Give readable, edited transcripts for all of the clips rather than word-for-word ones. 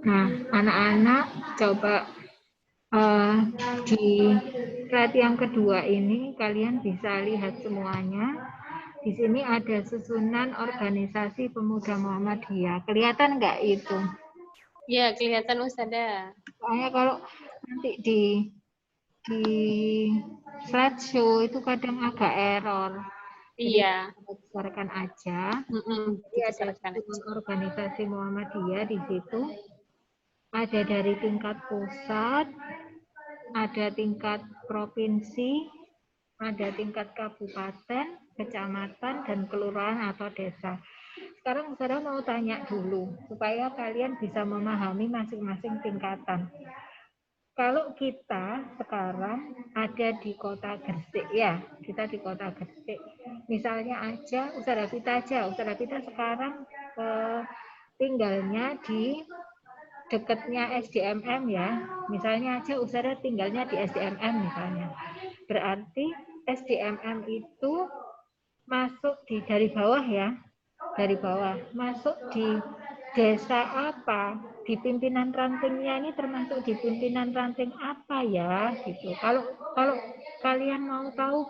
Nah, anak-anak coba di slide yang kedua ini kalian bisa lihat semuanya. Di sini ada susunan organisasi pemuda Muhammadiyah. Kelihatan nggak itu? Ya, kelihatan Ustazah. Soalnya kalau nanti di slideshow itu kadang agak error. Iya. Besarkan aja. Jadi ada susunan organisasi Muhammadiyah di situ. Ada dari tingkat pusat, ada tingkat provinsi, ada tingkat kabupaten, kecamatan, dan kelurahan atau desa. Sekarang saya mau tanya dulu, supaya kalian bisa memahami masing-masing tingkatan. Kalau kita sekarang ada di kota Gresik ya, kita di kota Gresik. Misalnya aja, Ustazah Vita aja, Ustazah Vita sekarang tinggalnya di dekatnya SDMM ya. Misalnya aja Ustazah tinggalnya di SDMM misalnya. Berarti SDMM itu masuk dari bawah ya, dari bawah. Masuk di desa apa? Di pimpinan rantingnya ini termasuk di pimpinan ranting apa ya? Gitu. Kalau kalian mau tahu,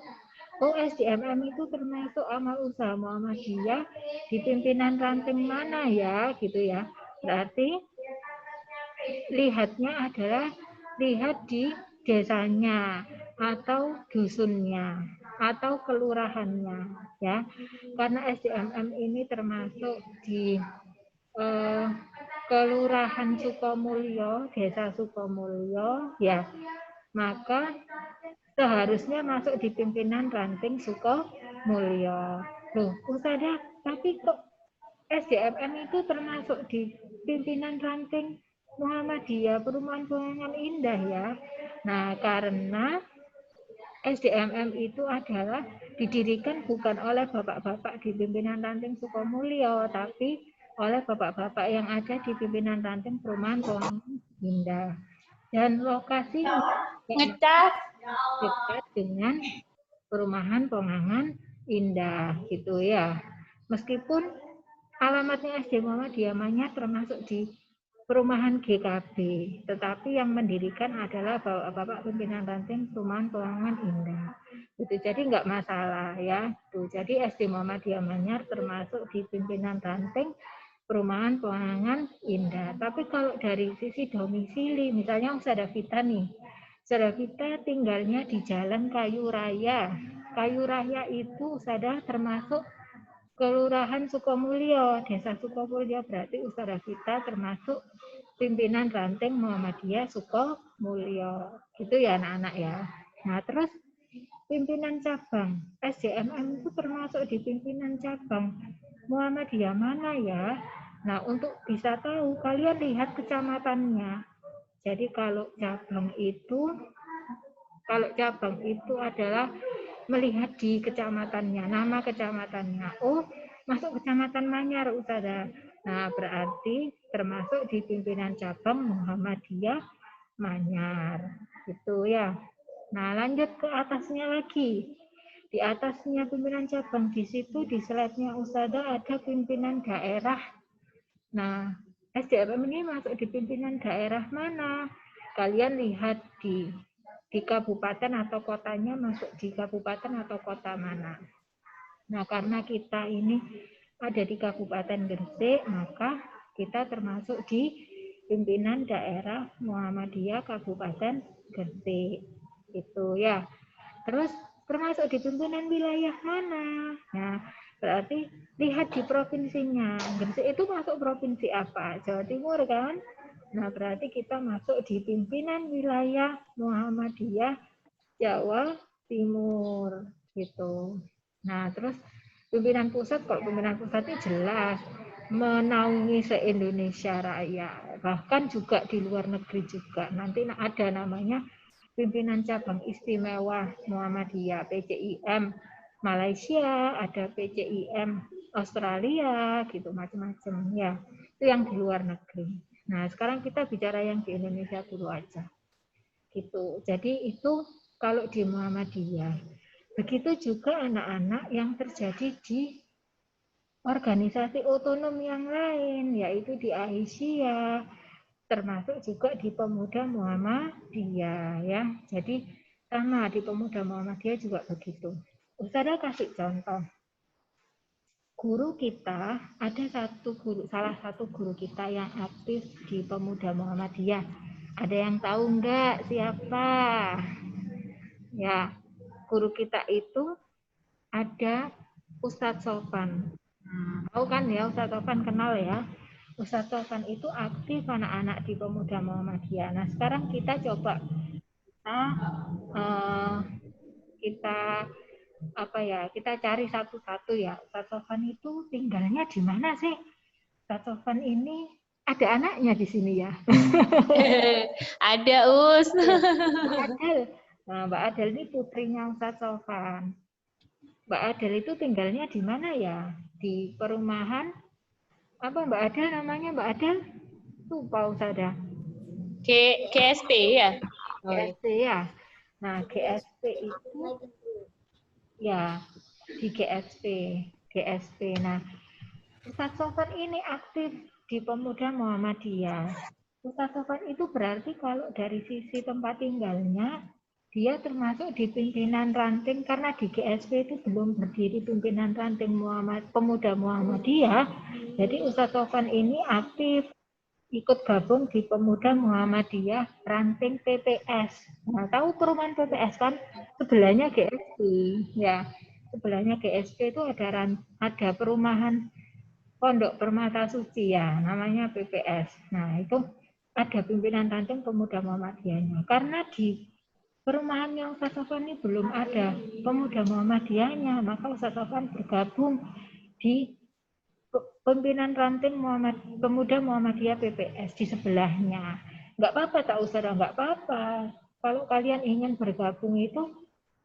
oh SDMM itu termasuk amal usaha Muhammadiyah di pimpinan ranting mana ya? Gitu ya. Berarti lihatnya adalah lihat di desanya atau dusunnya atau kelurahannya ya, karena SDMM ini termasuk di Kelurahan Sukomulyo, Desa Sukomulyo ya, maka seharusnya masuk di pimpinan ranting Sukomulyo. Loh, Ustazah, tapi kok SDMM itu termasuk di pimpinan ranting Muhammadiyah Perumahan Pemandangan Indah ya. Nah, karena SDMM itu adalah didirikan bukan oleh bapak-bapak di pimpinan ranting Sukomulyo, tapi oleh bapak-bapak yang ada di pimpinan ranting Perumahan Pemandangan Indah. Dan lokasinya dekat dengan Perumahan Pemandangan Indah gitu ya. Meskipun alamatnya SD Muhammadiyah Manyar termasuk di Perumahan GKB, tetapi yang mendirikan adalah bapak-bapak pimpinan ranting Perumahan Pemandangan Indah. Itu jadi nggak masalah ya. Tuh, jadi SD Muhammadiyah Manyar termasuk di pimpinan ranting Perumahan Pemandangan Indah. Tapi kalau dari sisi domisili, misalnya Ustazah Vita nih, Ustazah Vita tinggalnya di Jalan Kayu Raya. Kayu Raya itu Ustazah termasuk Kelurahan Sukomulyo, Desa Sukomulyo, berarti Ustazah Vita termasuk pimpinan ranting Muhammadiyah Sukomulyo. Gitu ya anak-anak ya. Nah, terus pimpinan cabang SDMM itu termasuk di pimpinan cabang Muhammadiyah mana ya? Nah, untuk bisa tahu kalian lihat kecamatannya. Jadi kalau cabang itu adalah melihat di kecamatannya, nama kecamatannya. Oh, masuk kecamatan Manyar, Ustazah. Nah, berarti termasuk di pimpinan cabang Muhammadiyah Manyar. Gitu ya. Nah, lanjut ke atasnya lagi. Di atasnya pimpinan cabang, di situ di slide-nya Ustazah ada pimpinan daerah. Nah, SDMM ini masuk di pimpinan daerah mana? Kalian lihat di kabupaten atau kotanya masuk di kabupaten atau kota mana. Nah, karena kita ini ada di Kabupaten Gresik, maka kita termasuk di pimpinan daerah Muhammadiyah Kabupaten Gresik. Itu ya. Terus termasuk di pimpinan wilayah mana? Nah, berarti lihat di provinsinya. Gresik itu masuk provinsi apa? Jawa Timur kan? Nah, berarti kita masuk di pimpinan wilayah Muhammadiyah Jawa Timur gitu. Nah, terus pimpinan pusat, kalau pimpinan pusat itu jelas menaungi se-Indonesia Raya, bahkan juga di luar negeri juga. Nanti ada namanya pimpinan cabang istimewa Muhammadiyah, PCIM Malaysia, ada PCIM Australia, gitu macam-macam ya. Itu yang di luar negeri. Nah, sekarang kita bicara yang di Indonesia dulu aja. Gitu. Jadi itu kalau di Muhammadiyah. Begitu juga anak-anak yang terjadi di organisasi otonom yang lain, yaitu di Aisyah, termasuk juga di Pemuda Muhammadiyah ya. Jadi sama di Pemuda Muhammadiyah juga begitu. Ustazah kasih contoh. Guru kita, ada salah satu guru kita yang aktif di Pemuda Muhammadiyah. Ada yang tahu enggak siapa? Ya, guru kita itu ada Ustadz Sofan. Tahu kan ya, Ustadz Sofan kenal ya. Ustadz Sofan itu aktif anak-anak di Pemuda Muhammadiyah. Nah, sekarang kita coba kita kita cari satu-satu ya. Ustadz Sofan itu tinggalnya di mana sih? Ustadz Sofan ini ada anaknya di sini ya. Ada, Us. Mbak Adel. Nah, Mbak Adel ini putrinya Ustadz Sofan. Mbak Adel itu tinggalnya di mana ya? Di perumahan apa Mbak Adel namanya Mbak Adel? Lupa Ustazah. GSP ya? GSP ya. Nah, GSP itu ya di GSP. Nah, Ustadz Sofan ini aktif di Pemuda Muhammadiyah. Ustadz Sofan itu berarti kalau dari sisi tempat tinggalnya dia termasuk di pimpinan ranting karena di GSP itu belum berdiri pimpinan ranting Pemuda Muhammadiyah. Jadi Ustadz Sofan ini aktif ikut gabung di Pemuda Muhammadiyah ranting PPS. Nah, tahu perumahan PPS kan? Sebelahnya GSP ya. Sebelahnya GSP itu ada perumahan Pondok Permata Suci ya, namanya PPS. Nah, itu ada pimpinan ranting Pemuda Muhammadiyahnya. Karena di perumahan yang Ustadz Sofan ini belum ada Pemuda Muhammadiyahnya, maka Ustadz Sofan bergabung di pimpinan ranting Pemuda Muhammadiyah PPS di sebelahnya. Enggak apa-apa tak usah, enggak apa-apa. Kalau kalian ingin bergabung itu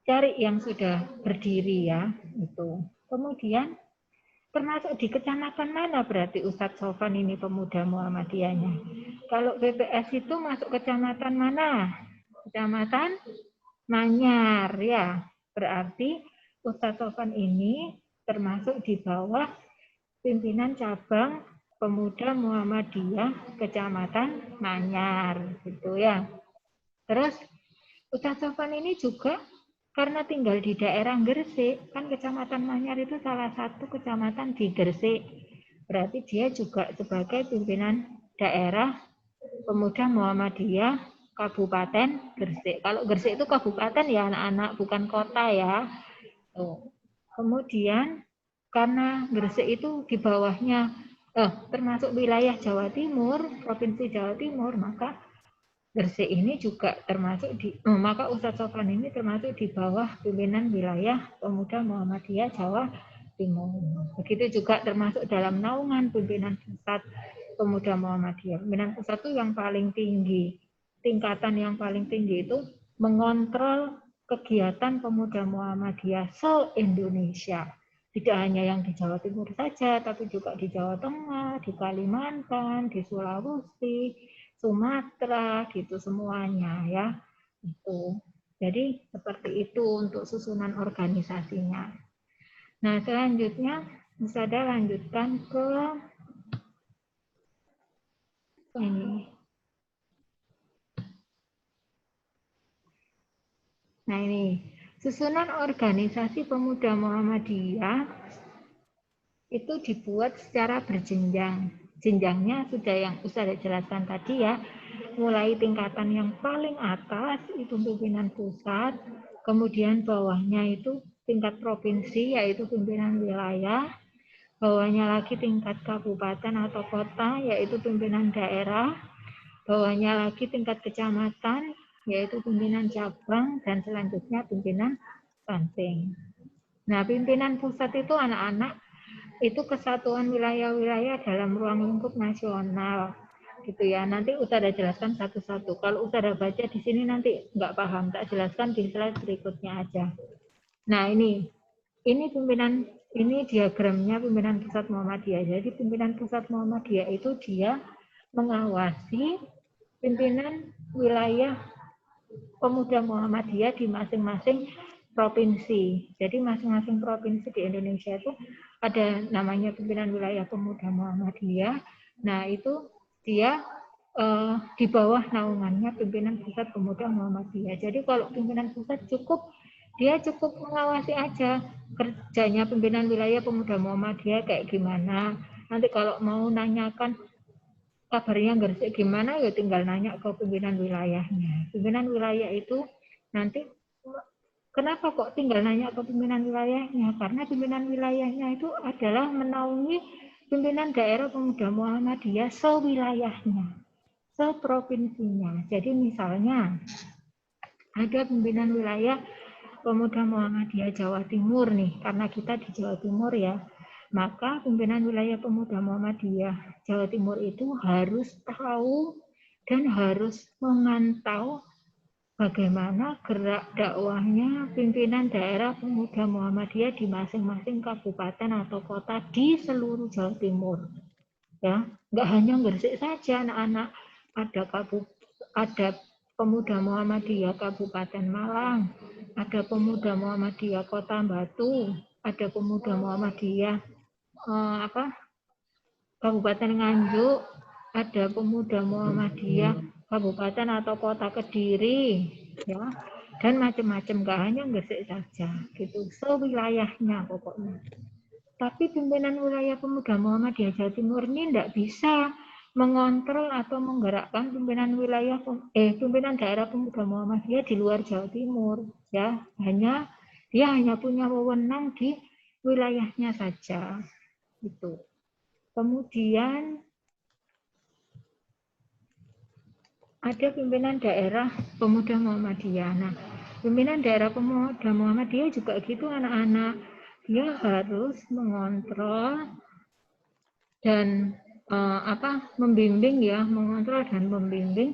cari yang sudah berdiri ya, itu. Kemudian termasuk di kecamatan mana berarti Ustadz Sofan ini Pemuda Muhammadiyahnya? Kalau PPS itu masuk kecamatan mana? Kecamatan Manyar ya. Berarti Ustadz Sofan ini termasuk di bawah pimpinan cabang Pemuda Muhammadiyah Kecamatan Manyar gitu ya. Terus Ustadz Sofan ini juga karena tinggal di daerah Gresik, kan Kecamatan Manyar itu salah satu kecamatan di Gresik. Berarti dia juga sebagai pimpinan daerah Pemuda Muhammadiyah Kabupaten Gresik. Kalau Gresik itu kabupaten ya anak-anak, bukan kota ya. Kemudian karena Gresik itu di bawahnya termasuk wilayah Jawa Timur, Provinsi Jawa Timur, maka Gresik ini juga termasuk maka Ustadz Sofan ini termasuk di bawah pimpinan wilayah Pemuda Muhammadiyah Jawa Timur. Begitu juga termasuk dalam naungan pimpinan pusat Pemuda Muhammadiyah. Pimpinan pusat itu yang paling tinggi, tingkatan yang paling tinggi itu mengontrol kegiatan Pemuda Muhammadiyah se-Indonesia. Tidak hanya yang di Jawa Timur saja, tapi juga di Jawa Tengah, di Kalimantan, di Sulawesi, Sumatera, gitu semuanya ya. Itu. Jadi seperti itu untuk susunan organisasinya. Nah, selanjutnya Ustazah lanjutkan ke ini. Nah, ini susunan organisasi Pemuda Muhammadiyah itu dibuat secara berjenjang. Jenjangnya sudah yang Ustazah jelaskan tadi ya, mulai tingkatan yang paling atas itu pimpinan pusat, kemudian bawahnya itu tingkat provinsi yaitu pimpinan wilayah, bawahnya lagi tingkat kabupaten atau kota yaitu pimpinan daerah, bawahnya lagi tingkat kecamatan yaitu pimpinan cabang, dan selanjutnya pimpinan ranting. Nah, pimpinan pusat itu anak-anak itu kesatuan wilayah-wilayah dalam ruang lingkup nasional gitu ya. Nanti Ustazah jelaskan satu-satu. Kalau Ustazah baca di sini nanti nggak paham, tak jelaskan di slide berikutnya aja. Nah, ini pimpinan, ini diagramnya pimpinan pusat Muhammadiyah. Jadi pimpinan pusat Muhammadiyah itu dia mengawasi pimpinan wilayah Pemuda Muhammadiyah di masing-masing provinsi. Jadi masing-masing provinsi di Indonesia itu ada namanya pimpinan wilayah pemuda Muhammadiyah. Nah, itu dia di bawah naungannya pimpinan pusat pemuda Muhammadiyah. Jadi kalau pimpinan pusat dia cukup mengawasi aja kerjanya pimpinan wilayah pemuda Muhammadiyah kayak gimana. Nanti kalau mau nanyakan kabarnya Gresik gimana, ya tinggal nanya ke pimpinan wilayahnya. Pimpinan wilayah itu nanti, kenapa kok tinggal nanya ke pimpinan wilayahnya? Karena pimpinan wilayahnya itu adalah menaungi pimpinan daerah pemuda Muhammadiyah sewilayahnya, seprovinsinya. Jadi misalnya ada pimpinan wilayah pemuda Muhammadiyah Jawa Timur nih, karena kita di Jawa Timur ya, maka pimpinan wilayah pemuda Muhammadiyah Jawa Timur itu harus tahu dan harus memantau bagaimana gerak dakwahnya pimpinan daerah pemuda Muhammadiyah di masing-masing kabupaten atau kota di seluruh Jawa Timur. Ya, nggak hanya Gresik saja, anak-anak ada pemuda Muhammadiyah Kabupaten Malang, ada pemuda Muhammadiyah Kota Batu, ada pemuda Muhammadiyah Kabupaten Nganjuk, ada pemuda Muhammadiyah Kabupaten atau Kota Kediri, ya, dan macam-macam, nggak hanya Gresik saja, gitu, sewilayahnya pokoknya. Tapi pimpinan wilayah pemuda Muhammadiyah Jawa Timur ini tidak bisa mengontrol atau menggerakkan pimpinan daerah pemuda Muhammadiyah di luar Jawa Timur, ya. Dia hanya punya wewenang di wilayahnya saja, gitu. Kemudian ada pimpinan daerah pemuda Muhammadiyah. Nah, pimpinan daerah pemuda Muhammadiyah juga gitu, anak-anak, dia harus mengontrol dan mengontrol dan membimbing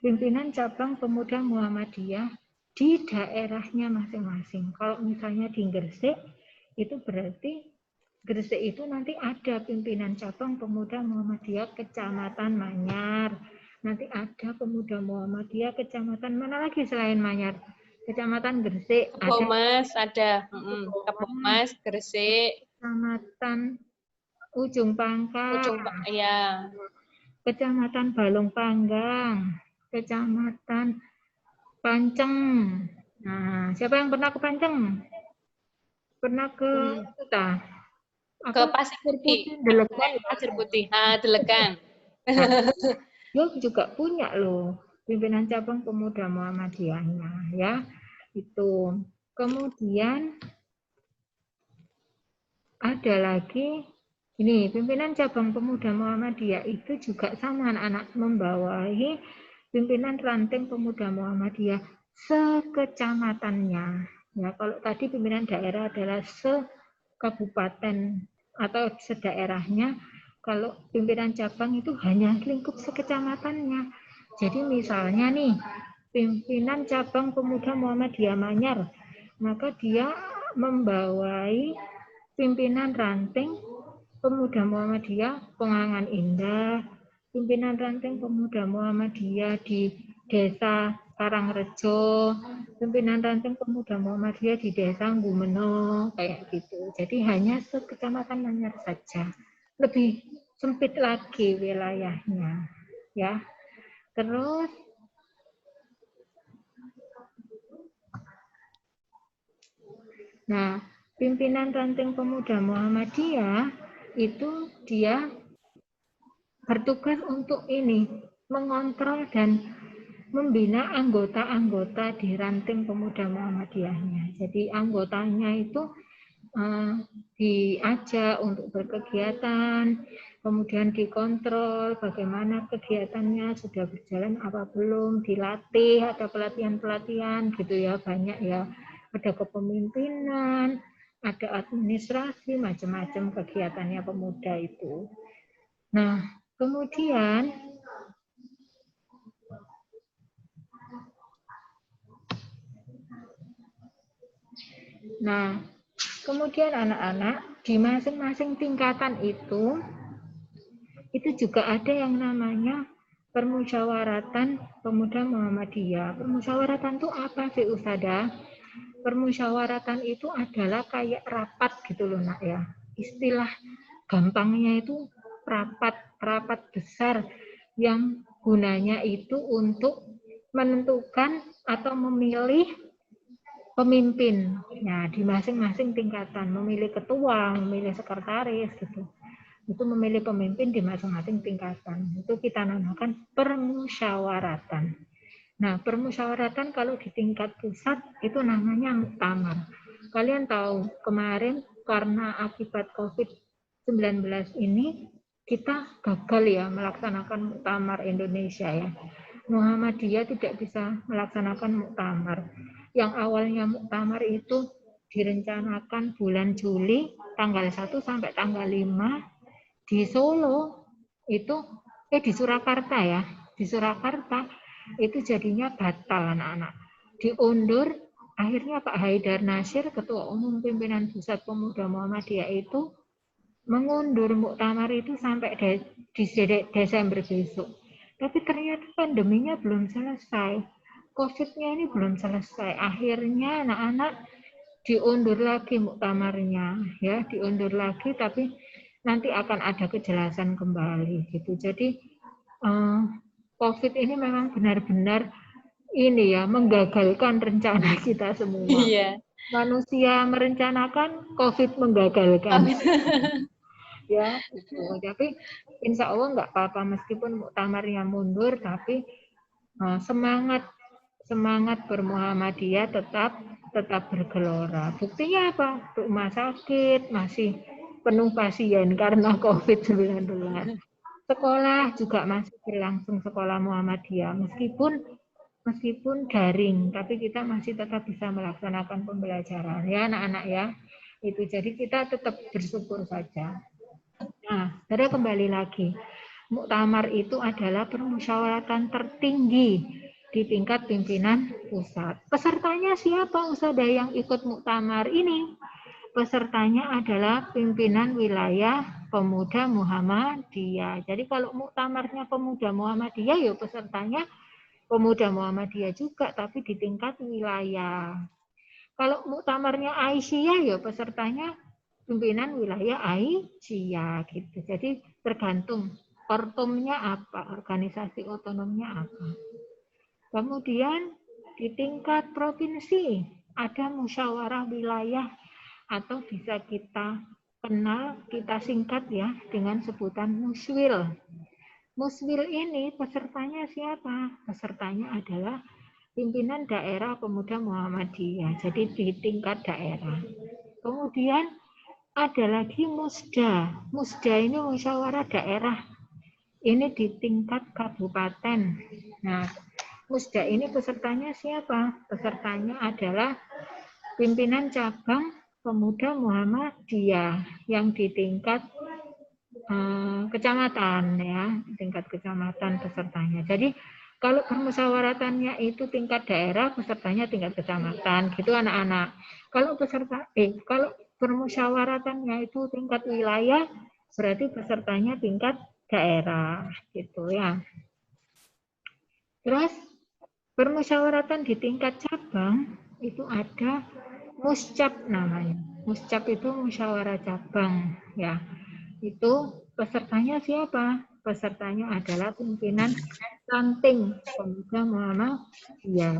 pimpinan cabang pemuda Muhammadiyah di daerahnya masing-masing. Kalau misalnya di Gresik, itu berarti Gresik itu nanti ada pimpinan cabang pemuda Muhammadiyah Kecamatan Manyar. Nanti ada pemuda Muhammadiyah Kecamatan mana lagi selain Manyar? Kecamatan Gresik. Kebomas ada. Kebomas, Gresik. Kecamatan Ujung Pangkal, ya. Kecamatan Balong Panggang, Kecamatan Panceng. Nah, siapa yang pernah ke Panceng? Pernah ke kita? Ke Pasir Putih. Pasir Putih. Delegan. Dia juga punya loh pimpinan cabang pemuda Muhammadiyahnya, ya. Itu. Kemudian ada lagi ini, pimpinan cabang pemuda Muhammadiyah itu juga sama, anak-anak, membawahi pimpinan ranting pemuda Muhammadiyah sekecamatannya. Ya, kalau tadi pimpinan daerah adalah sekabupaten atau sedaerahnya, kalau pimpinan cabang itu hanya lingkup sekecamatannya. Jadi misalnya nih, pimpinan cabang pemuda Muhammadiyah Manyar, maka dia membawahi pimpinan ranting pemuda Muhammadiyah Pengangan Indah, pimpinan ranting pemuda Muhammadiyah di Desa Karangrejo, pimpinan ranting pemuda Muhammadiyah di Desa Gumeno, kayak gitu. Jadi hanya sekecamatan Manyar saja. Lebih sempit lagi wilayahnya, ya. Terus pimpinan ranting pemuda Muhammadiyah itu dia bertugas untuk mengontrol dan membina anggota-anggota di ranting pemuda Muhammadiyahnya. Jadi anggotanya itu diajak untuk berkegiatan, kemudian dikontrol bagaimana kegiatannya sudah berjalan apa belum, dilatih, ada pelatihan-pelatihan gitu ya, banyak ya, ada kepemimpinan, ada administrasi, macam-macam kegiatannya pemuda itu. Nah, kemudian anak-anak di masing-masing tingkatan itu juga ada yang namanya permusyawaratan pemuda Muhammadiyah. Permusyawaratan itu apa sih, Ustadzah? Permusyawaratan itu adalah kayak rapat gitu loh nak ya. Istilah gampangnya itu rapat besar yang gunanya itu untuk menentukan atau memilih pemimpin. Nah, di masing-masing tingkatan, memilih ketua, memilih sekretaris gitu. Itu memilih pemimpin di masing-masing tingkatan. Itu kita namakan permusyawaratan. Nah, permusyawaratan kalau di tingkat pusat itu namanya muktamar. Kalian tahu kemarin karena akibat COVID-19 ini kita gagal ya melaksanakan muktamar Indonesia ya. Muhammadiyah tidak bisa melaksanakan muktamar. Yang awalnya muktamar itu direncanakan bulan Juli tanggal 1 sampai tanggal 5 di Solo itu di Surakarta ya. Di Surakarta itu jadinya batal anak-anak. Diundur, akhirnya Pak Haidar Nasir, Ketua Umum Pimpinan Pusat Pemuda Muhammadiyah itu mengundur muktamar itu sampai di Desember besok. Tapi ternyata pandeminya belum selesai. COVID-nya ini belum selesai. Akhirnya anak-anak diundur lagi muktamarnya, ya, diundur lagi tapi nanti akan ada kejelasan kembali gitu. Jadi COVID ini memang benar-benar ini ya menggagalkan rencana kita semua. Iya. Manusia merencanakan, COVID menggagalkan. Ya, itu. Tapi insya Allah nggak apa-apa meskipun muktamarnya mundur, tapi semangat bermuhammadiyah tetap bergelora. Buktinya apa? Rumah sakit masih penuh pasien karena COVID-19. Sekolah juga masih berlangsung sekolah Muhammadiyah meskipun daring, tapi kita masih tetap bisa melaksanakan pembelajaran ya anak-anak ya. Itu jadi kita tetap bersyukur saja. Nah, saya kembali lagi. Muktamar itu adalah permusyawaratan tertinggi di tingkat pimpinan pusat. Pesertanya siapa Ustazah yang ikut muktamar ini? Pesertanya adalah pimpinan wilayah Pemuda Muhammadiyah. Jadi kalau muktamarnya Pemuda Muhammadiyah, ya pesertanya Pemuda Muhammadiyah juga, tapi di tingkat wilayah. Kalau muktamarnya Aisyah, ya pesertanya pimpinan wilayah Aisyah gitu. Jadi tergantung ortomnya apa, organisasi otonomnya apa. Kemudian di tingkat provinsi ada musyawarah wilayah atau bisa kita kenal, kita singkat ya dengan sebutan muswil. Muswil ini pesertanya siapa? Pesertanya adalah pimpinan daerah Pemuda Muhammadiyah. Jadi di tingkat daerah. Kemudian ada lagi musda. Musda ini musyawarah daerah. Ini di tingkat kabupaten. Nah, musda ini pesertanya siapa? Pesertanya adalah pimpinan cabang Pemuda Muhammadiyah yang di tingkat kecamatan ya, tingkat kecamatan pesertanya. Jadi kalau permusyawaratannya itu tingkat daerah, pesertanya tingkat kecamatan, gitu anak-anak. Kalau kalau permusyawaratannya itu tingkat wilayah, berarti pesertanya tingkat daerah, gitu ya. Terus permusyawaratan di tingkat cabang itu ada muscap namanya. Muscap itu musyawarah cabang ya. Itu pesertanya siapa? Pesertanya adalah pimpinan ranting Pemuda Muhammadiyah.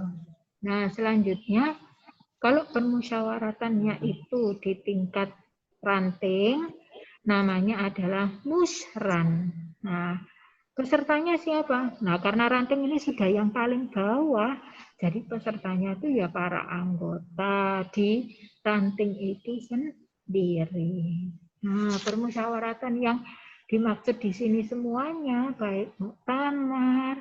Nah, selanjutnya kalau permusyawaratannya itu di tingkat ranting, namanya adalah musran. Nah, pesertanya siapa? Nah, karena ranting ini sudah yang paling bawah, jadi pesertanya itu ya para anggota di ranting itu sendiri. Nah, permusyawaratan yang dimaksud di sini semuanya, baik muktamar,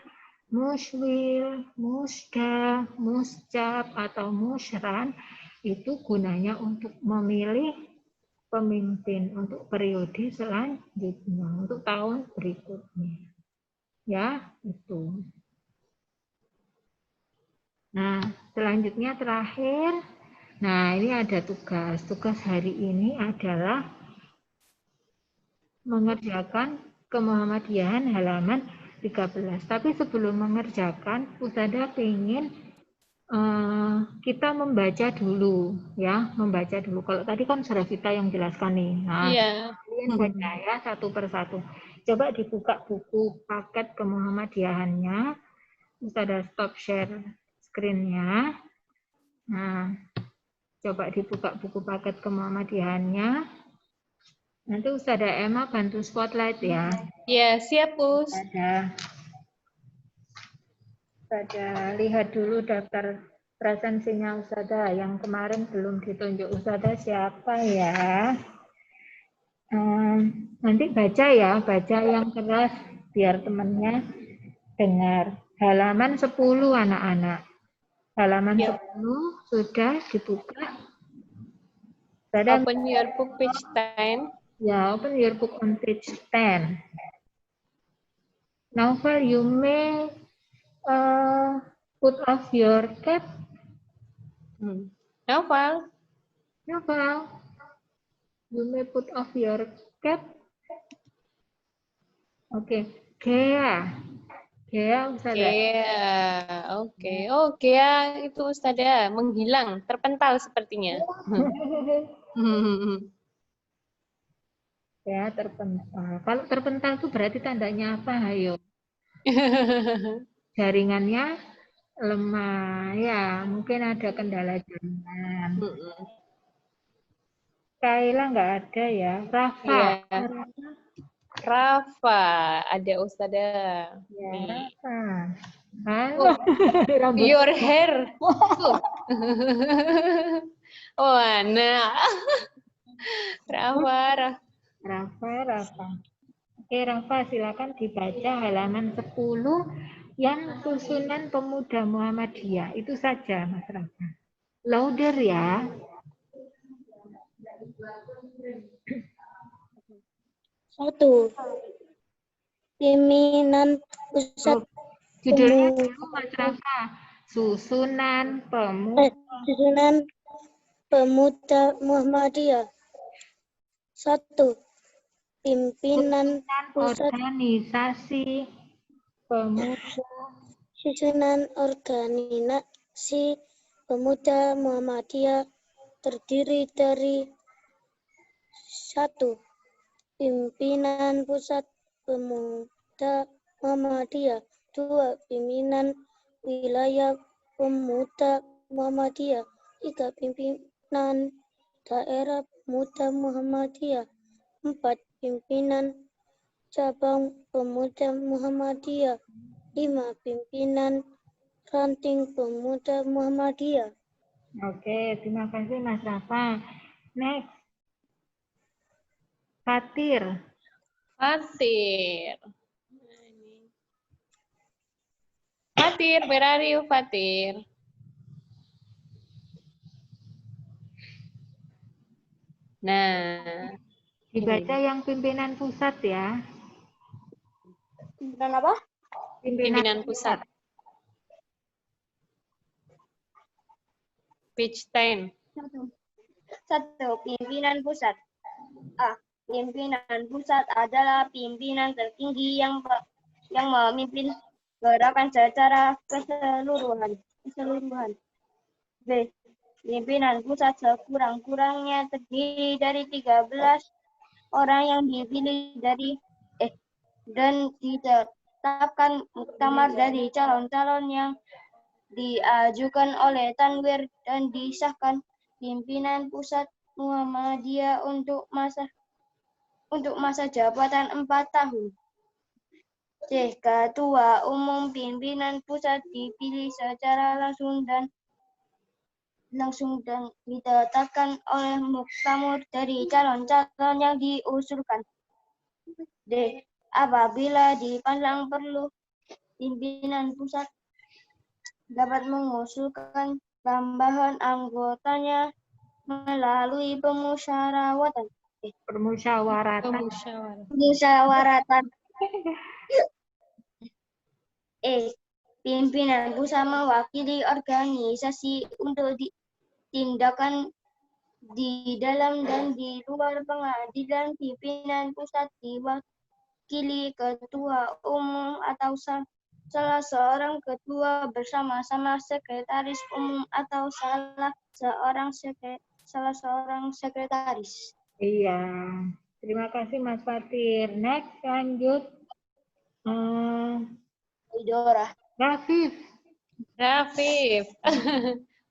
muswil, musda, muscap, atau musran, itu gunanya untuk memilih pemimpin untuk periode selanjutnya, untuk tahun berikutnya. Ya, itu. Nah, selanjutnya terakhir, nah ini ada tugas. Tugas hari ini adalah mengerjakan kemuhammadiyahan halaman 13. Tapi sebelum mengerjakan, Ustazah ingin kita membaca dulu ya, membaca dulu. Kalau tadi kan sudah kita yang jelaskan nih. Nah, Iya. kalian baca ya satu persatu. Coba dibuka buku paket kemuhammadiyahannya. Ustazah stop share screen-nya. Nah, coba dibuka buku paket kemuhammadiyahannya. Nanti Ustazah Emma bantu spotlight ya. Ya, siap, Us. Ustazah lihat dulu daftar presensinya Ustazah. Yang kemarin belum ditunjuk Ustazah siapa ya? Nanti baca ya, baca yang keras biar temannya dengar. Halaman 10 anak-anak. Halaman Ya. 10 sudah dibuka. Open your book page 10. Ya, open your book on page 10. Naufal, you may put off your cap. Naufal, you may put off your cap. Oke, Gea. Gea, Ustazah. Oke. Oh, Gea itu Ustazah menghilang, terpental sepertinya. Ya, terpental. Kalau terpental itu berarti tandanya apa, ayo? Jaringannya lemah, ya mungkin ada kendala jaringan. Kaila nggak ada ya. Rafa. Ya. Rafa, ada Ustazah. Ya, Nih. Rafa. Halo. Your hair. Oh, nah. Rafa. Oke, Rafa, silakan dibaca halaman 10 yang susunan pemuda Muhammadiyah. Itu saja, Mas Rafa. Louder ya. Satu, pimpinan pusat Judulnya dulu, Mas Rafa. Susunan pemuda Muhammadiyah. Satu, pimpinan pusat organisasi pemuda. Susunan organisasi pemuda Muhammadiyah terdiri dari satu, pimpinan pusat pemuda Muhammadiyah. Dua, pimpinan wilayah pemuda Muhammadiyah. Tiga, pimpinan daerah pemuda Muhammadiyah. Empat, pimpinan cabang pemuda Muhammadiyah. Lima, pimpinan ranting pemuda Muhammadiyah. Oke, terima kasih Mas Rafa. Next. Fatir, where are you, Fatir? Nah, dibaca yang pimpinan pusat ya. Pimpinan apa? Pimpinan pusat. Page 10. Satu, pimpinan pusat. A. Pimpinan pusat adalah pimpinan tertinggi yang memimpin gerakan secara keseluruhan. B. Pimpinan pusat sekurang-kurangnya terdiri dari 13 orang yang dipilih dan ditetapkan muktamar dari calon-calon yang diajukan oleh Tanwir dan disahkan pimpinan pusat Muhammadiyah untuk masa jabatan 4 tahun. C. Ketua umum pimpinan pusat dipilih secara langsung dan ditetapkan oleh muktamar dari calon-calon yang diusulkan. D. Apabila dipandang perlu, pimpinan pusat dapat mengusulkan tambahan anggotanya melalui permusyawaratan. Pimpinan pusat mewakili organisasi untuk tindakan di dalam dan di luar pengadilan. Pimpinan pusat diwakili ketua umum atau salah seorang ketua bersama-sama sekretaris umum atau salah seorang sekretaris. Iya. Terima kasih Mas Fatir. Next, lanjut. Idora. Rafif. Rafif.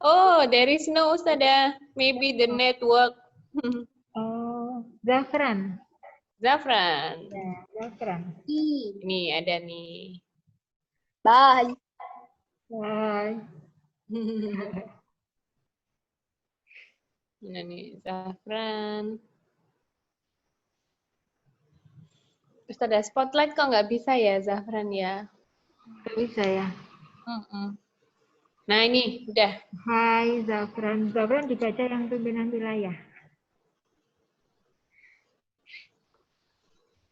Oh, there is no Ustazah. Maybe the network. Zafran. Zafran. Ya, Zafran. Ini ada nih. Bye. Bye. Ini nih, Zafran. Ustazah, spotlight kok nggak bisa ya, Zafran ya? Nggak bisa ya. Nah ini, udah. Hai Zafran. Zafran dibaca yang pimpinan wilayah.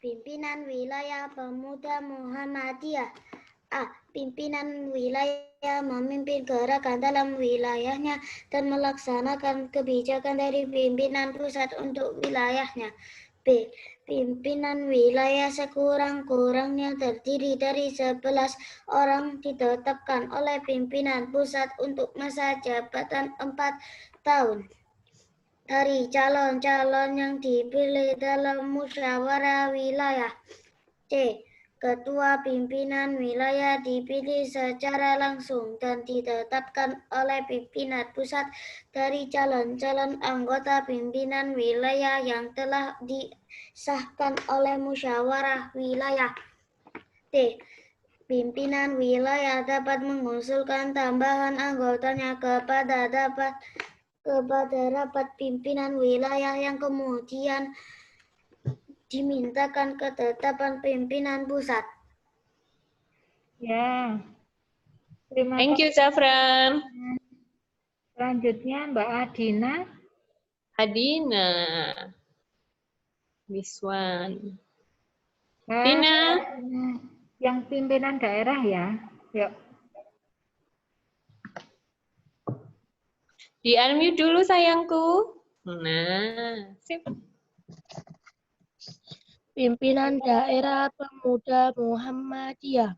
Pimpinan Wilayah Pemuda Muhammadiyah. A. Pimpinan wilayah memimpin gerakan dalam wilayahnya dan melaksanakan kebijakan dari pimpinan pusat untuk wilayahnya. B. Pimpinan wilayah sekurang-kurangnya terdiri dari 11 orang ditetapkan oleh pimpinan pusat untuk masa jabatan 4 tahun. Dari calon-calon yang dipilih dalam musyawarah wilayah. C. Ketua pimpinan wilayah dipilih secara langsung dan ditetapkan oleh pimpinan pusat dari calon-calon anggota pimpinan wilayah yang telah disahkan oleh musyawarah wilayah. D. Pimpinan wilayah dapat mengusulkan tambahan anggotanya kepada rapat pimpinan wilayah yang kemudian dimintakan ketetapan pimpinan pusat. Ya. Terima Thank you, kasih. Zafran. Selanjutnya Mbak Adina. Adina. This one. Ya, Dina. yang pimpinan daerah ya. Yuk. Di-unmute dulu sayangku. Nah, sip. Pimpinan Daerah Pemuda Muhammadiyah.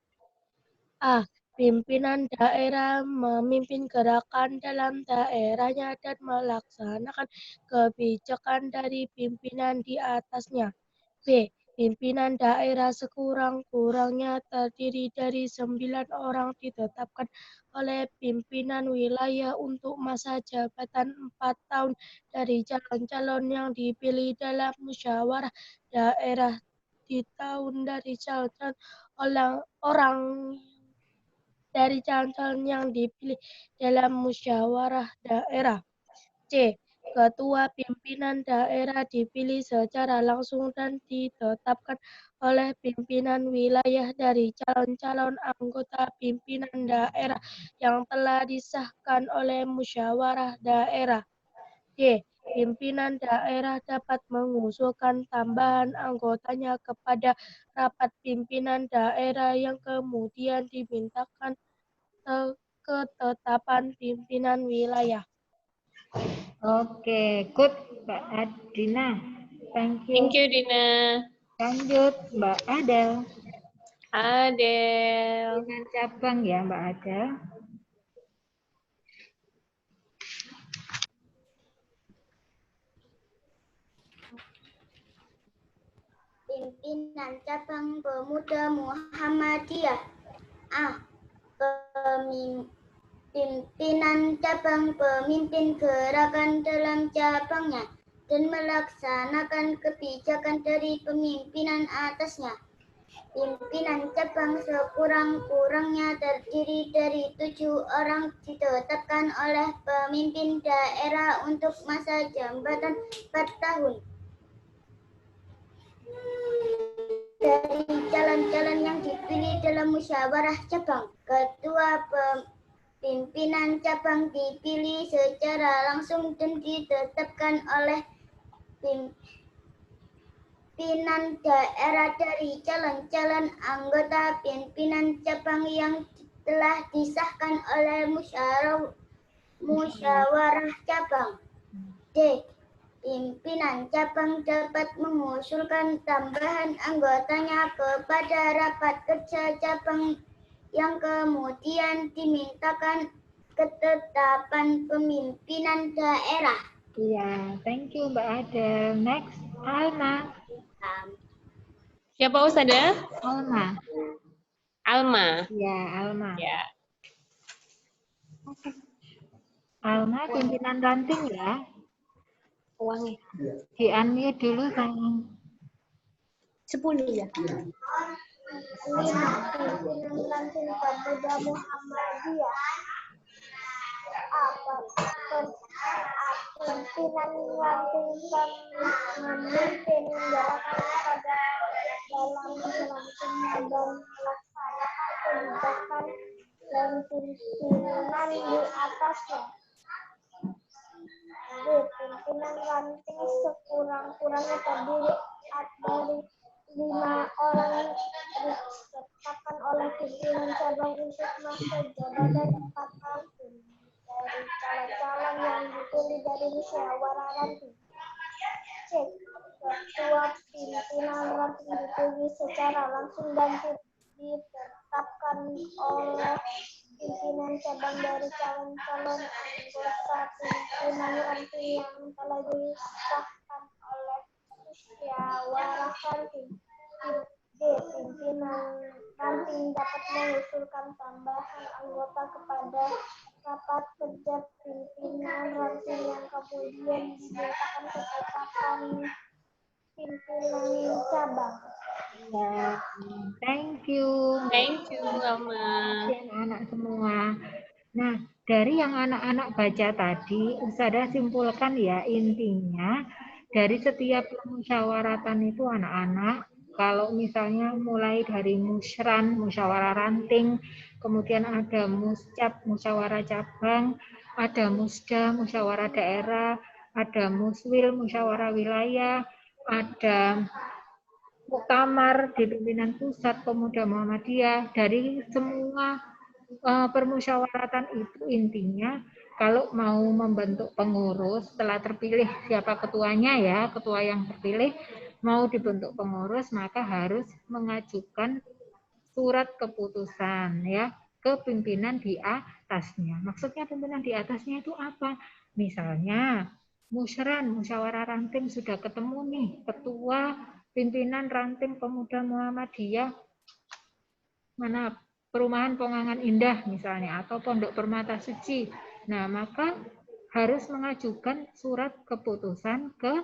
A. Pimpinan daerah memimpin gerakan dalam daerahnya dan melaksanakan kebijakan dari pimpinan di atasnya. B. Pimpinan daerah sekurang-kurangnya terdiri dari 9 orang ditetapkan oleh pimpinan wilayah untuk masa jabatan 4 tahun dari calon-calon yang dipilih dalam musyawarah daerah di tahun dari calon-calon yang dipilih dalam musyawarah daerah. C. Ketua pimpinan daerah dipilih secara langsung dan ditetapkan oleh pimpinan wilayah dari calon-calon anggota pimpinan daerah yang telah disahkan oleh musyawarah daerah. D. Pimpinan daerah dapat mengusulkan tambahan anggotanya kepada rapat pimpinan daerah yang kemudian dimintakan ketetapan pimpinan wilayah. Oke, good Mbak Adina. Thank you. Thank you, Dina. Lanjut Mbak Adel. Adel. Pimpinan cabang ya Mbak Adel. Pimpinan Cabang Pemuda Muhammadiyah. A. Pimpinan cabang pemimpin gerakan dalam cabangnya dan melaksanakan kebijakan dari pemimpinan atasnya. Pimpinan cabang sekurang-kurangnya terdiri dari 7 orang ditetapkan oleh pemimpin daerah untuk masa jabatan 4 tahun. Dari calon-calon yang dipilih dalam musyawarah cabang, ketua pimpinan cabang dipilih secara langsung dan ditetapkan oleh pimpinan daerah dari calon-calon anggota pimpinan cabang yang telah disahkan oleh musyawarah cabang. D. Pimpinan cabang dapat mengusulkan tambahan anggotanya kepada rapat kerja cabang yang kemudian dimintakan ketetapan pemimpinan daerah. Iya, thank you Mbak Adel. Next, Alma. Siapa Ustazah? Alma. Alma. Ya, Alma. Ya. Alma pimpinan ranting ya. Uangnya. Di-unmute dulu sayang. 10 ya. Pimpinan ranting Pemuda Muhammadiyah. Pimpinan ranting memimpin gerakan pada dalam melaksanakan dan melaksanakan kebijakan dan pimpinan di atasnya. Pimpinan ranting sekurang-kurangnya terdiri dari 5 orang ditetapkan oleh pimpinan cabang untuk masa jabatan 4 tahun dari calon-calon yang dipilih dari musyawarah ranting. Cek, ketua pimpinan ranting dipilih secara langsung dan ditetapkan oleh pimpinan cabang dari calon-calon anggota pimpinan ranting yang telah disahkan oleh musyawarah ranting. D. Pimpinan ranting dapat mengusulkan tambahan anggota kepada rapat kerja pimpinan ranting yang kemudian dimintakan ketetapan pimpinan cabang. Ya, thank you. Thank you, Alma. Anak-anak semua. Nah, dari yang anak-anak baca tadi, Ustazah simpulkan ya, intinya dari setiap musyawaratan itu anak-anak, kalau misalnya mulai dari musran, musyawarah ranting, kemudian ada muscap, musyawarah cabang, ada musda, musyawarah daerah, ada muswil, musyawarah wilayah, ada muktamar di pimpinan pusat Pemuda Muhammadiyah. Dari semua permusyawaratan itu intinya kalau mau membentuk pengurus setelah terpilih siapa ketuanya ya, ketua yang terpilih mau dibentuk pengurus maka harus mengajukan surat keputusan ya ke pimpinan di atasnya. Maksudnya pimpinan di atasnya itu apa? Misalnya musyawarah, musyawarah ranting sudah ketemu nih ketua pimpinan ranting Pemuda Muhammadiyah mana Perumahan Pongangan Indah misalnya atau Pondok Permata Suci. Nah, maka harus mengajukan surat keputusan ke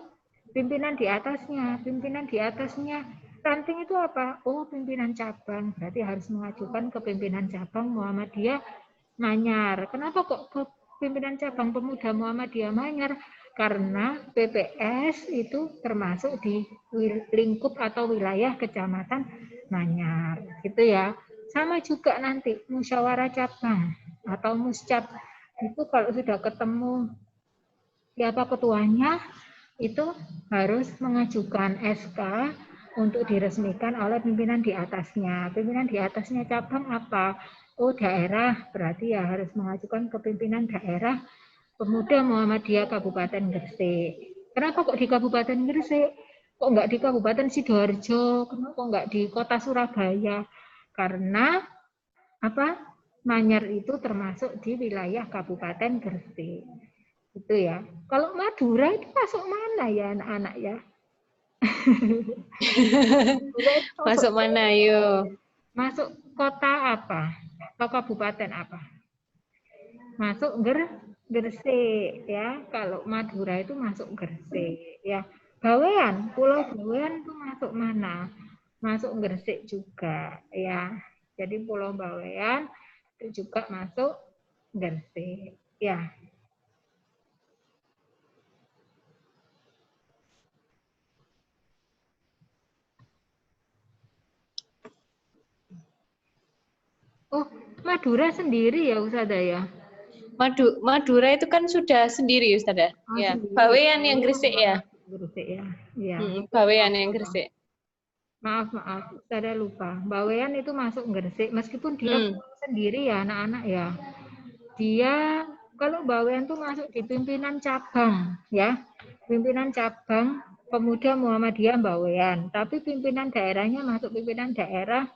pimpinan di atasnya. Pimpinan di atasnya ranting itu apa? Oh, pimpinan cabang. Berarti harus mengajukan ke pimpinan cabang Muhammadiyah Manyar. Kenapa kok ke pimpinan cabang Pemuda Muhammadiyah Manyar? Karena PPS itu termasuk di lingkup atau wilayah Kecamatan Manyar. Gitu ya. Sama juga nanti musyawarah cabang atau muscap itu kalau sudah ketemu siapa ketuanya itu harus mengajukan SK untuk diresmikan oleh pimpinan di atasnya. Pimpinan di atasnya cabang apa? Oh, daerah, berarti ya harus mengajukan ke pimpinan daerah Pemuda Muhammadiyah Kabupaten Gresik. Kenapa kok di Kabupaten Gresik? Kok enggak di Kabupaten Sidoarjo? Kenapa enggak di Kota Surabaya? Karena apa? Manyar itu termasuk di wilayah Kabupaten Gresik. Itu ya. Kalau Madura itu masuk mana ya anak-anak ya? Masuk mana yuk? Masuk kota apa? Atau kabupaten apa? Masuk Gresik ya. Kalau Madura itu masuk Gresik ya. Bawean, Pulau Bawean itu masuk mana? Masuk Gresik juga ya. Jadi Pulau Bawean itu juga masuk Gresik ya. Oh, Madura sendiri ya Ustazah ya? Madura itu kan sudah sendiri Ustazah. Oh, Ya, sendiri. Bawean yang Gresik ya. Gresik ya. Ya. Bawean yang Gresik. Maaf, saya lupa. Bawean itu masuk Gresik, meskipun dia sendiri ya anak-anak ya. Dia kalau Bawean itu masuk di pimpinan cabang ya, pimpinan cabang Pemuda Muhammadiyah Bawean. Tapi pimpinan daerahnya masuk pimpinan daerah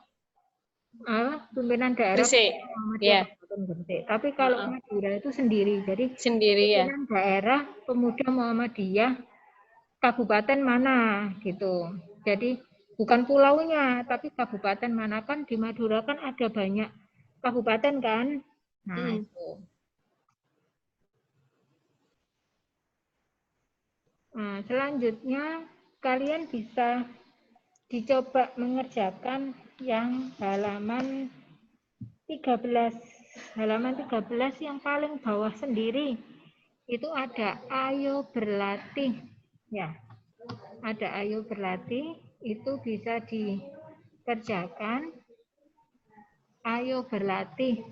Pimpinan daerah Gresik. Muhammadiyah Ya, Kabupaten Gresik. Tapi kalau Madura itu sendiri. Jadi sendiri ya. pimpinan daerah pemuda Muhammadiyah kabupaten mana gitu. Jadi bukan pulaunya, tapi kabupaten mana, kan di Madura kan ada banyak kabupaten kan. Nah, itu. Nah, selanjutnya kalian bisa dicoba mengerjakan yang halaman 13. Halaman 13 yang paling bawah sendiri. Itu ada ayo berlatih. Ya, ada ayo berlatih. Itu bisa dikerjakan. Ayo berlatih.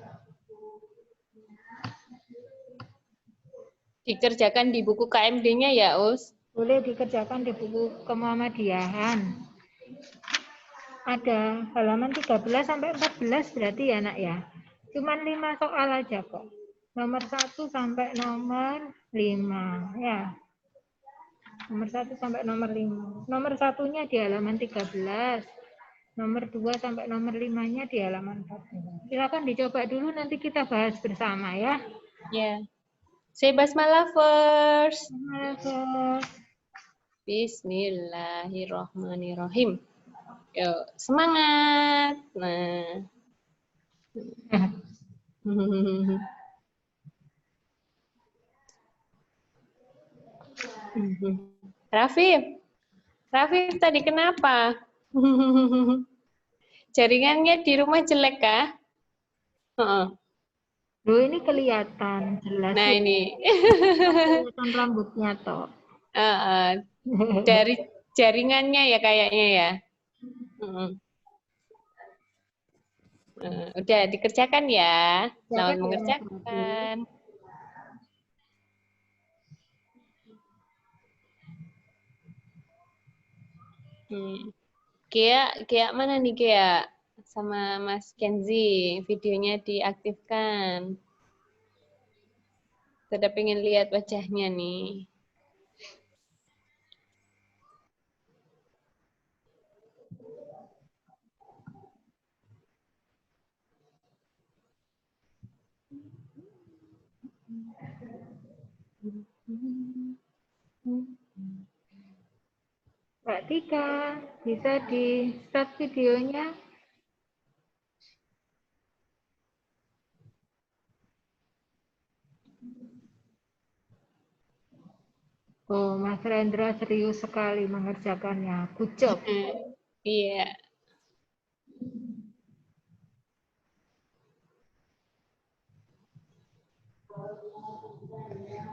Dikerjakan di buku KMD-nya ya, Us? Boleh dikerjakan di buku Kemuhammadiyahan. Ada halaman 13 sampai 14 berarti ya, Nak ya. Cuman 5 soal aja kok. Nomor 1 sampai nomor 5 ya. Nomor 1 sampai nomor 5. Nomor 1-nya di halaman 13. Nomor 2 sampai nomor 5-nya di halaman 14. Silakan dicoba dulu, nanti kita bahas bersama ya. Ya. Say basmalah first. Bismillahirrahmanirrahim. Yuk, semangat. Nah. Rafif tadi kenapa? Jaringannya di rumah jelek kah? Loh, ini kelihatan jelas. Nah ya. ini. Kelihatan rambutnya toh. Dari jaringannya ya kayaknya ya. Udah dikerjakan ya. Selamat mengerjakan. Kia mana nih Kia? Sama Mas Kenzi, videonya diaktifkan. Sudah pengen lihat wajahnya nih. Mbak Tika, bisa di start videonya? Oh, Mas Rendra serius sekali mengerjakannya. Good job. Iya.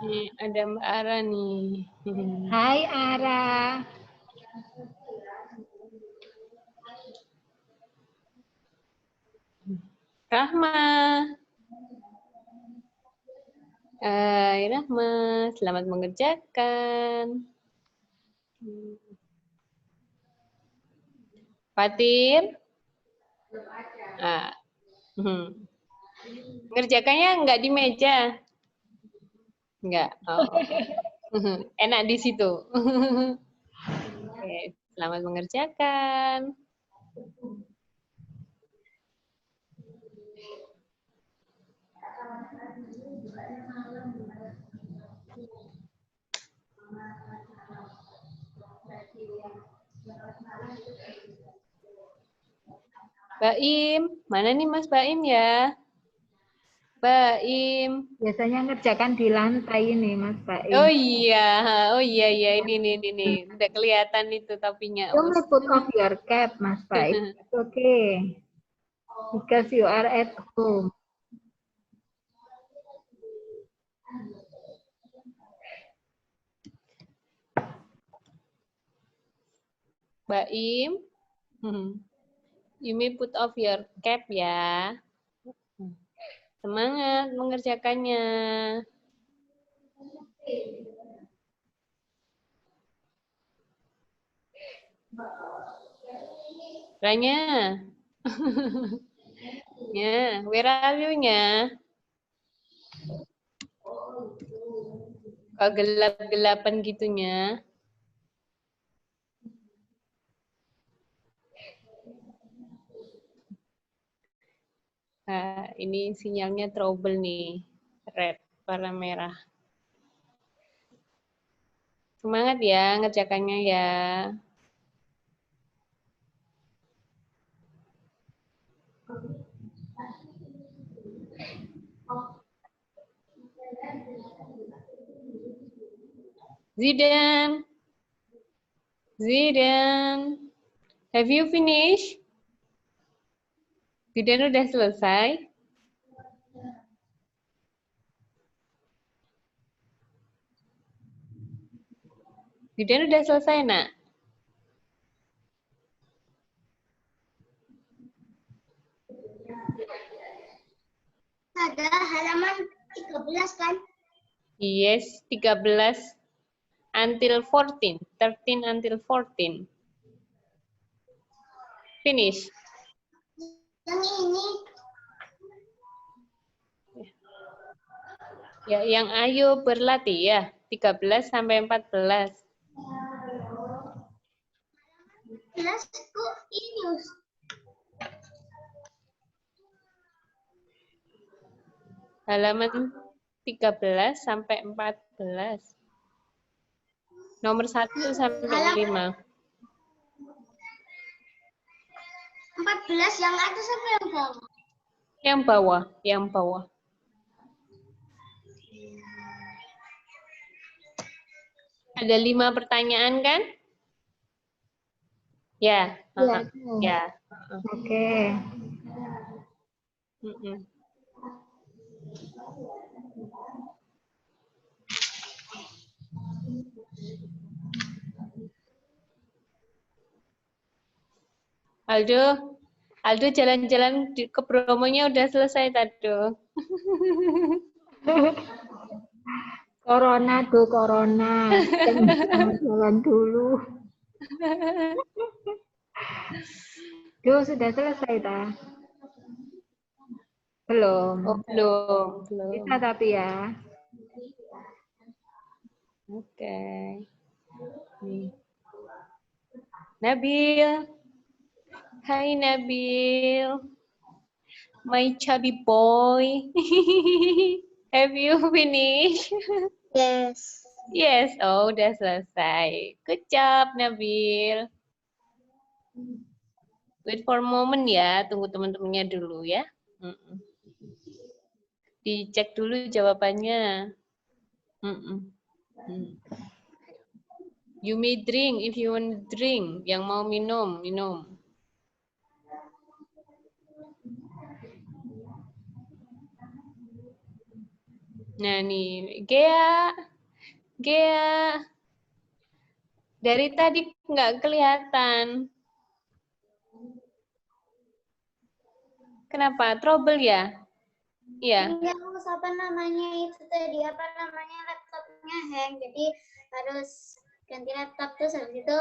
Nih, ada Mbak Ara nih. Hai Ara. Rahma. Rahma, selamat mengerjakan. Fatin. Mengerjakannya enggak di meja. Enggak. Oh. Enak di situ. Oke, selamat mengerjakan. Baim, mana nih Mas Baim ya? Baim. Biasanya ngerjakan di lantai ini, Mas Baim. Oh iya ini. Udah kelihatan itu tapinya. You may put off your cap, Mas Baim. It's okay. Because you are at home. Baim. You may put off your cap ya. Semangat mengerjakannya. Ranya. Ya, where are you-nya? Kok gelap-gelapan gitunya? Ini sinyalnya trouble nih. Red, warna merah. Semangat ya ngerjakannya ya. Zidan. Zidan. Have you finished? Zidan udah selesai? Zidan udah selesai, Nak? Ada halaman 13 kan? Yes, 13 until 14. 13 until 14. Finish. Yang ini. Ya, yang ayo berlatih ya. 13 sampai 14. Jelas kok ini. Halaman 13 sampai 14. Nomor 1 sampai 5. 14 yang atas apa yang bawah? Yang bawah, yang bawah. Ada 5 pertanyaan kan? Ya. Ya. Ya. Oke. Mm-mm. Aldo jalan-jalan ke Bromonya udah selesai tadi. Corona tuh, corona. Jalan dulu. Duh, sudah selesai ta? Belum. Oh, belum. Bisa tapi ya. Oke. Nih. Nabil. Hai Nabil. My chubby boy. Have you finished? Yes. Yes. Oh, udah selesai. Good job, Nabil. Wait for a moment ya. Tunggu teman-temannya dulu ya. Dicek dulu jawabannya. You may drink if you want to drink. Yang mau minum, minum. Nah nih, Gea. Dari tadi nggak kelihatan. Kenapa? Trouble ya? Iya. Enggak, apa namanya itu tadi, apa namanya, laptopnya hang, jadi harus ganti laptop, terus habis itu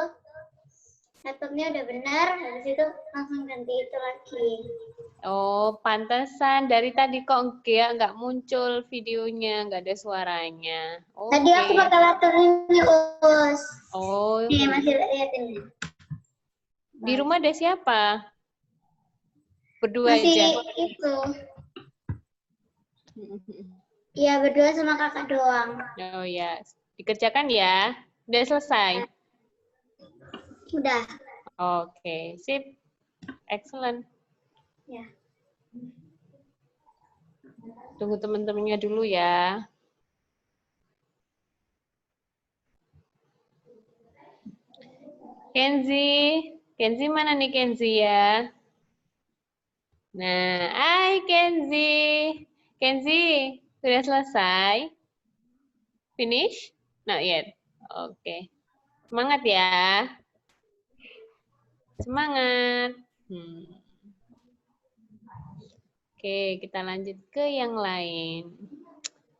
laptopnya udah benar, habis itu langsung ganti itu lagi. Oh, pantesan. Dari tadi kok nggak muncul videonya, nggak ada suaranya. Tadi aku pakai laptop ini, Us. Oh. Nih, masih lihat ini. Di rumah ada siapa? Berdua Masih aja? itu. Iya, berdua sama kakak doang. Oh ya, dikerjakan ya. Udah selesai? Udah. Oke, sip. Excellent. Ya. Tunggu teman-temannya dulu ya. Kenzi mana nih Kenzi ya? Nah, hai Kenzi, sudah selesai? Finish? Not yet. Oke. Semangat ya. Semangat. Oke, kita lanjut ke yang lain.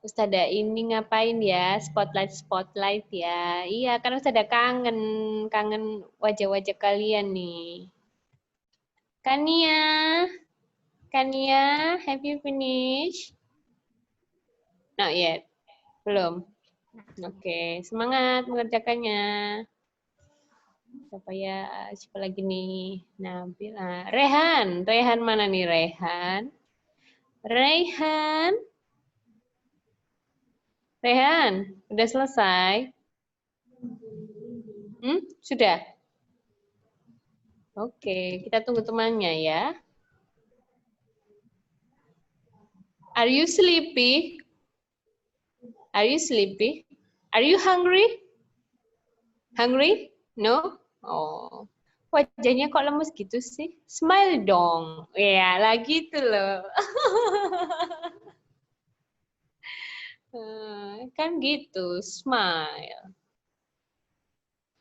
Ustazah ini ngapain ya? Spotlight ya. Iya, kan Ustazah kangen wajah-wajah kalian nih. Kania, have you finished? Not yet. Belum. Oke, semangat mengerjakannya. Siapa lagi nih? Nabil. Rehan mana nih Rehan? Raihan. Rehan, udah selesai? Sudah? Oke, kita tunggu temannya ya. Are you sleepy? Are you sleepy? Are you hungry? Hungry? No? Oh, wajahnya kok lemes gitu sih? Smile dong. Ya, lagi tuh loh. Kan gitu, smile.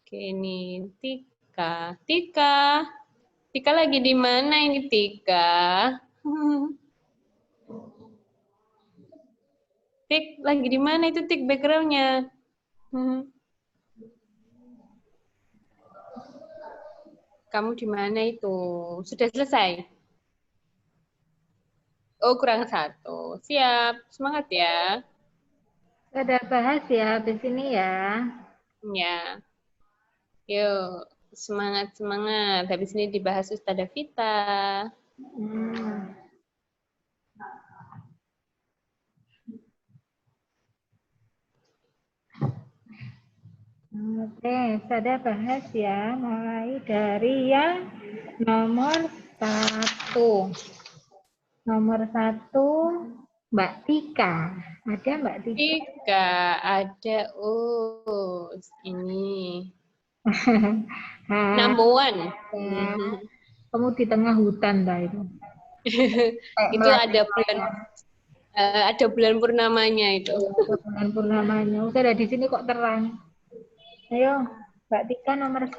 Oke, ini Tika. Tika. Tika lagi di mana ini Tika? Tik, lagi di mana itu Tik background-nya? Kamu di mana itu? Sudah selesai? Oh, kurang satu. Siap, semangat ya. Sudah bahas ya habis ini ya. Ya. Yuk, semangat. Habis ini dibahas Ustazah Vita. Oke, sudah bahas ya, mulai dari yang nomor 1. Nomor 1, Mbak Tika. Ada Mbak Tika? Tika, ada. Oh, ini. Number one. Kamu di tengah hutan dah itu. Itu ada bulan purnamanya itu. Bulan purnamanya. Udah di sini kok terang. Ayo, Mbak Tika nomor 1.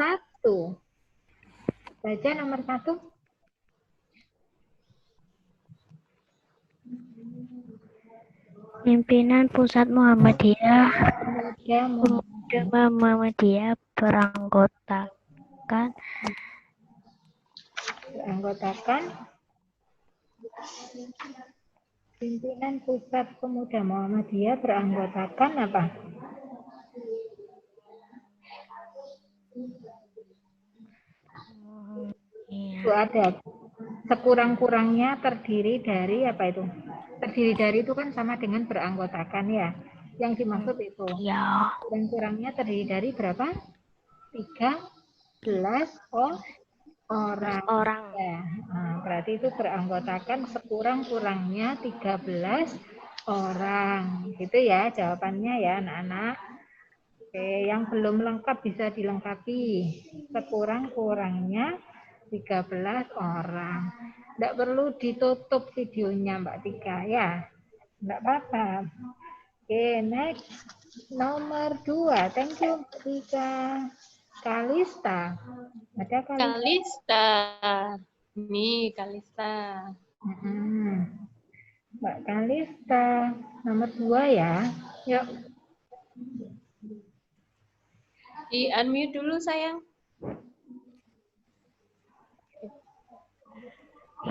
Baca nomor 1. Pimpinan Pusat Muhammadiyah Pemuda Muhammadiyah beranggotakan Pimpinan Pusat Pemuda Muhammadiyah beranggotakan apa? Itu ada sekurang-kurangnya terdiri dari apa itu? Terdiri dari itu kan sama dengan beranggotakan ya. Yang dimaksud itu. ya Kurang-kurangnya terdiri dari berapa? 13 orang. Ya. Nah, berarti itu beranggotakan sekurang-kurangnya 13 orang. Gitu ya jawabannya ya anak-anak. Oke, yang belum lengkap bisa dilengkapi. Sekurang-kurangnya 13 orang. Tidak perlu ditutup videonya Mbak Tika ya. Tidak apa-apa. Oke, next. Nomor 2. Thank you Mbak Tika. Kalista. Ada Kalista? Kalista. Nih, Kalista. Mbak Kalista. Nomor 2 ya. Yuk. Di unmute dulu sayang.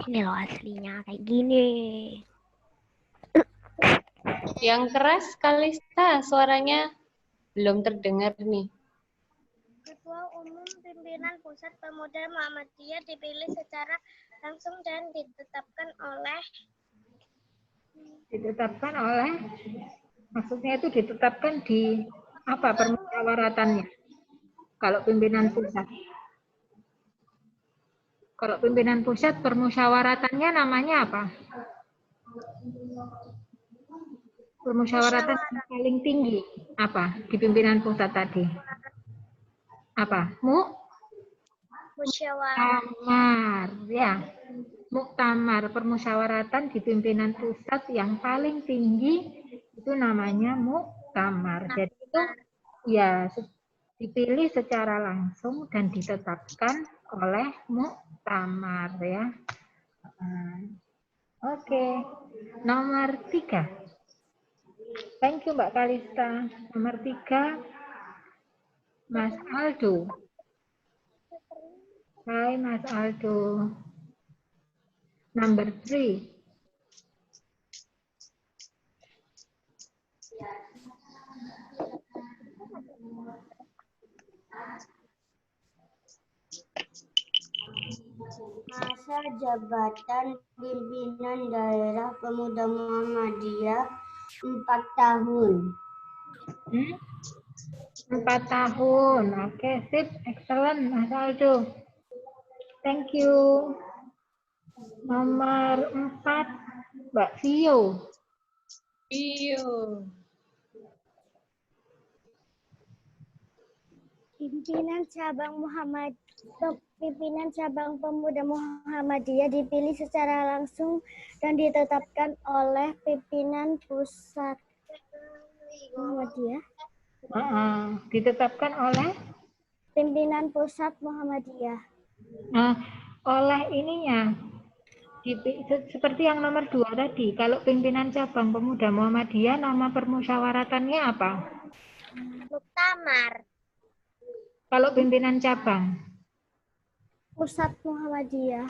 ini loh aslinya kayak gini. Yang keras Kalista, suaranya belum terdengar nih. Ketua Umum Pimpinan Pusat Pemuda Muhammadiyah dipilih secara langsung dan ditetapkan oleh Maksudnya itu ditetapkan di apa permusyawaratannya? Kalau pimpinan pusat. Kalau pimpinan pusat permusyawaratannya namanya apa? Permusyawaratan yang paling tinggi apa di pimpinan pusat tadi? Apa? Muktamar, ya. Muktamar, permusyawaratan di pimpinan pusat yang paling tinggi itu namanya muktamar. Jadi itu ya dipilih secara langsung dan ditetapkan oleh muktamar ya. Oke. Nomor 3. Thank you Mbak Kalista. Nomor 3 Mas Aldo. Hai Mas Aldo. Number 3. Mas masa jabatan pimpinan daerah pemuda Muhammadiyah 4 tahun. 4 tahun. Oke, sip. Excellent, Mas Aldo. Thank you. Nomor 4, Mbak Vio. Pimpinan cabang pemuda Muhammadiyah dipilih secara langsung dan ditetapkan oleh pimpinan pusat Muhammadiyah. Ditetapkan oleh Pimpinan pusat Muhammadiyah. oleh ininya. Seperti yang nomor 2 tadi, kalau pimpinan cabang pemuda Muhammadiyah, nama permusyawaratannya apa? Muktamar. Kalau pimpinan cabang? Pusat Muhammadiyah.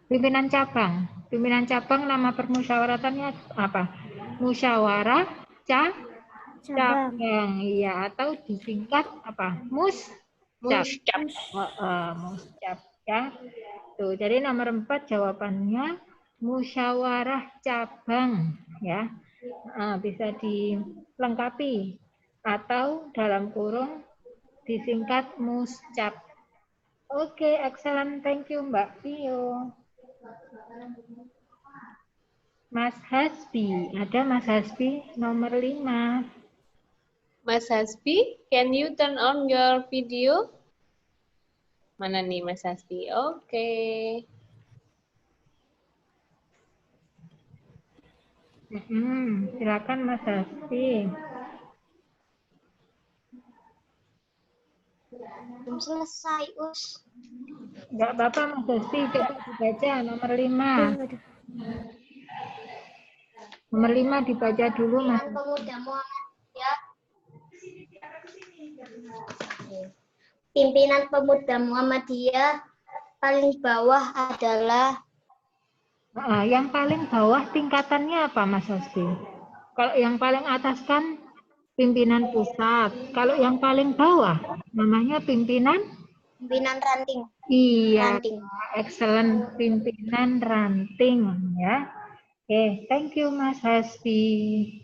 Pimpinan cabang nama permusyawaratannya apa? Musyawarah cabang. Iya, atau disingkat apa? Muscap. Muscap ya. Tuh, jadi nomor 4 jawabannya musyawarah cabang ya. Bisa dilengkapi atau dalam kurung disingkat muscap. Oke, excellent. Thank you, Mbak Pio. Mas Hasbi, ada Mas Hasbi nomor 5. Mas Hasbi, can you turn on your video? Mana nih Mas Hasbi? Oke. Silakan Mas Hasbi. Belum selesai, Us. Enggak apa-apa Mas Hasbi, coba dibaca nomor 5. Nomor 5 dibaca dulu Mas. Pemuda Muhammadiyah. Pimpinan pemuda Muhammadiyah paling bawah adalah Yang paling bawah tingkatannya apa Mas Hasbi? Kalau yang paling atas kan pimpinan pusat. Kalau yang paling bawah namanya pimpinan ranting. Iya, excellent, pimpinan ranting ya. Oke, thank you Mas Hasbi.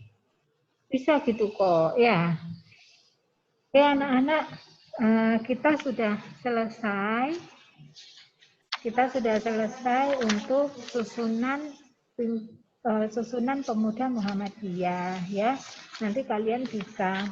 Bisa gitu kok ya. Oke anak-anak, kita sudah selesai. Untuk susunan pemuda Muhammadiyah ya. Nanti kalian bisa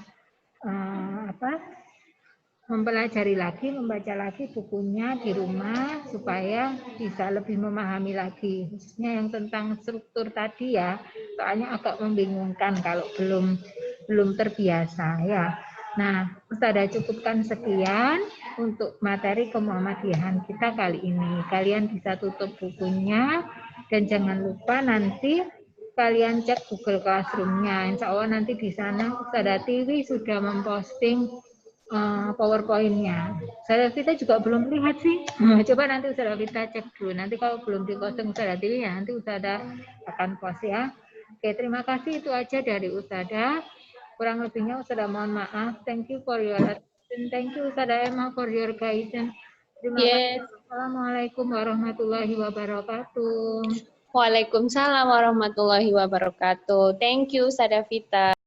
mempelajari lagi, membaca lagi bukunya di rumah supaya bisa lebih memahami lagi, khususnya yang tentang struktur tadi ya. Soalnya agak membingungkan kalau belum terbiasa ya. Nah, Ustazah cukupkan sekian untuk materi kemuhammadiyahan kita kali ini. Kalian bisa tutup bukunya dan jangan lupa nanti kalian cek Google Classroom-nya. Insya Allah nanti di sana Ustazah Tiwi sudah memposting PowerPoint-nya. Ustazah Vita juga belum lihat sih. Coba nanti Ustazah Vita cek dulu. Nanti kalau belum diposting Ustazah Tiwi ya nanti Ustazah akan post ya. Oke, terima kasih, itu aja dari Ustazah. Kurang lebihnya Ustazah mohon maaf. Thank you for your attention. Thank you Ustazah Emma for your guidance. Terima kasih. Assalamualaikum warahmatullahi wabarakatuh. Waalaikumsalam warahmatullahi wabarakatuh. Thank you Ustazah Vita.